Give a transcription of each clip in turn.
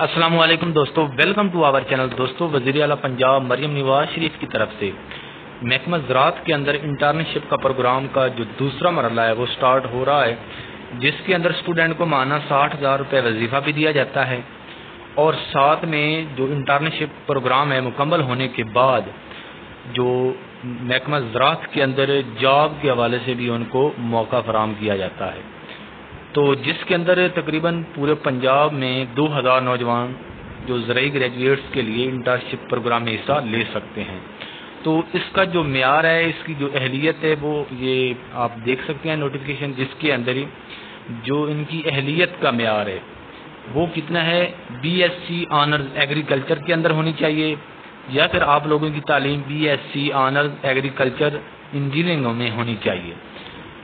अस्सलाम वालेकुम दोस्तों, वेलकम टू आवर चैनल। दोस्तों, वज़ीर आला पंजाब मरियम नवाज शरीफ की तरफ से महकमा ज़राअत के अंदर इंटर्नशिप का प्रोग्राम का जो दूसरा मरहला है वो स्टार्ट हो रहा है, जिसके अंदर स्टूडेंट को माना 60,000 रुपये वजीफ़ा भी दिया जाता है और साथ में जो इंटर्नशिप प्रोग्राम है मुकम्मल होने के बाद जो महकमा ज़राअत के अंदर जॉब के हवाले से भी उनको मौका फराहम किया जाता है, तो जिसके अंदर तकरीबन पूरे पंजाब में 2000 नौजवान जो ज़राई ग्रेजुएट्स के लिए इंटर्नशिप प्रोग्राम में हिस्सा ले सकते हैं। तो इसका जो मेयार है, इसकी जो अहलियत है वो ये आप देख सकते हैं नोटिफिकेशन, जिसके अंदर ही जो इनकी अहलियत का मेयार है वो कितना है, BSc ऑनर्स एग्रीकल्चर के अंदर होनी चाहिए या फिर आप लोगों की तालीम BSc ऑनर्स एग्रीकल्चर इंजीनियरिंग में होनी चाहिए,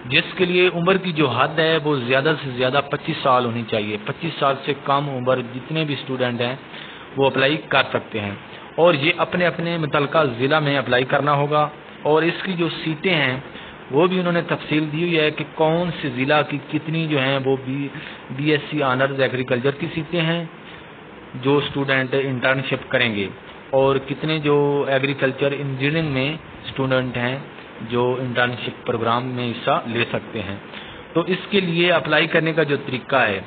जिसके लिए उम्र की जो हद है वो ज़्यादा से ज़्यादा 25 साल होनी चाहिए। 25 साल से कम उम्र जितने भी स्टूडेंट हैं वो अप्लाई कर सकते हैं और ये अपने अपने मुतलका ज़िला में अप्लाई करना होगा। और इसकी जो सीटें हैं वो भी उन्होंने तफसील दी हुई है कि कौन से ज़िला की कितनी जो हैं वो BSc ऑनर्स एग्रीकल्चर की सीटें हैं जो स्टूडेंट इंटर्नशिप करेंगे और कितने जो एग्रीकल्चर इंजीनियरिंग में स्टूडेंट हैं जो इंटर्नशिप प्रोग्राम में हिस्सा ले सकते हैं। तो इसके लिए अप्लाई करने का जो तरीका है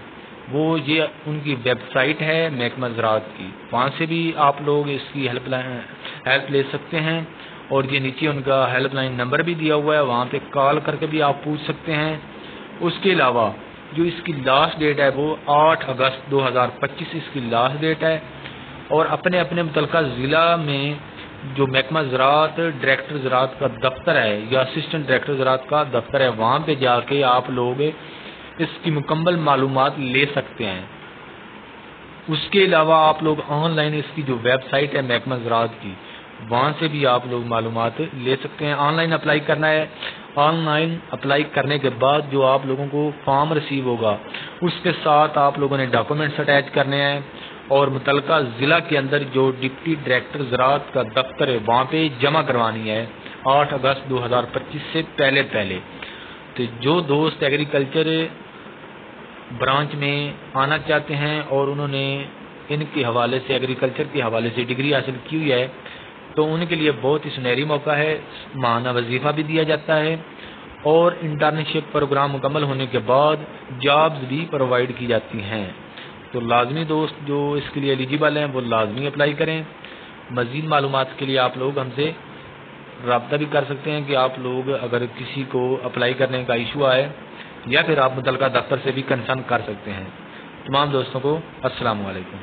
वो ये उनकी वेबसाइट है महकमा ज़राअत की, वहाँ से भी आप लोग इसकी हेल्प ले सकते हैं और ये नीचे उनका हेल्पलाइन नंबर भी दिया हुआ है, वहाँ पे कॉल करके भी आप पूछ सकते हैं। उसके अलावा जो इसकी लास्ट डेट है वो 8 अगस्त 2025 इसकी लास्ट डेट है और अपने अपने मुतलका ज़िला में जो महकमा ज़राअत डायरेक्टर ज़राअत का दफ्तर है या असिस्टेंट डायरेक्टर ज़राअत का दफ्तर है, वहाँ पे जाके आप लोग इसकी मुकम्मल मालूमात ले सकते हैं। उसके अलावा आप लोग ऑनलाइन इसकी जो वेबसाइट है महकमा ज़राअत की, वहाँ से भी आप लोग मालूमात ले सकते हैं। ऑनलाइन अप्लाई करना है, ऑनलाइन अप्लाई करने के बाद जो आप लोगों को फॉर्म रिसीव होगा उसके साथ आप लोगों ने डॉक्यूमेंट्स अटैच करने हैं और मुतलका ज़िला के अंदर जो डिप्टी डायरेक्टर ज़राअत का दफ्तर है वहाँ पे जमा करवानी है 8 अगस्त 2025 से पहले। तो जो दोस्त एग्रीकल्चर ब्रांच में आना चाहते हैं और उन्होंने इनके हवाले से एग्रीकल्चर के हवाले से डिग्री हासिल की हुई है तो उनके लिए बहुत ही सुनहरी मौका है। माहाना वजीफ़ा भी दिया जाता है और इंटर्नशिप प्रोग्राम मुकम्मल होने के बाद जॉब्स भी प्रोवाइड की जाती हैं। तो लाजमी दोस्त जो इसके लिए एलिजिबल हैं वो लाजमी अप्लाई करें। मज़ीद मालूमात के लिए आप लोग हमसे रब्ता भी कर सकते हैं कि आप लोग अगर किसी को अप्लाई करने का इशू आए या फिर आप मुतलका दफ्तर से भी कंसर्न कर सकते हैं। तमाम दोस्तों को अस्सलाम वालेकुम।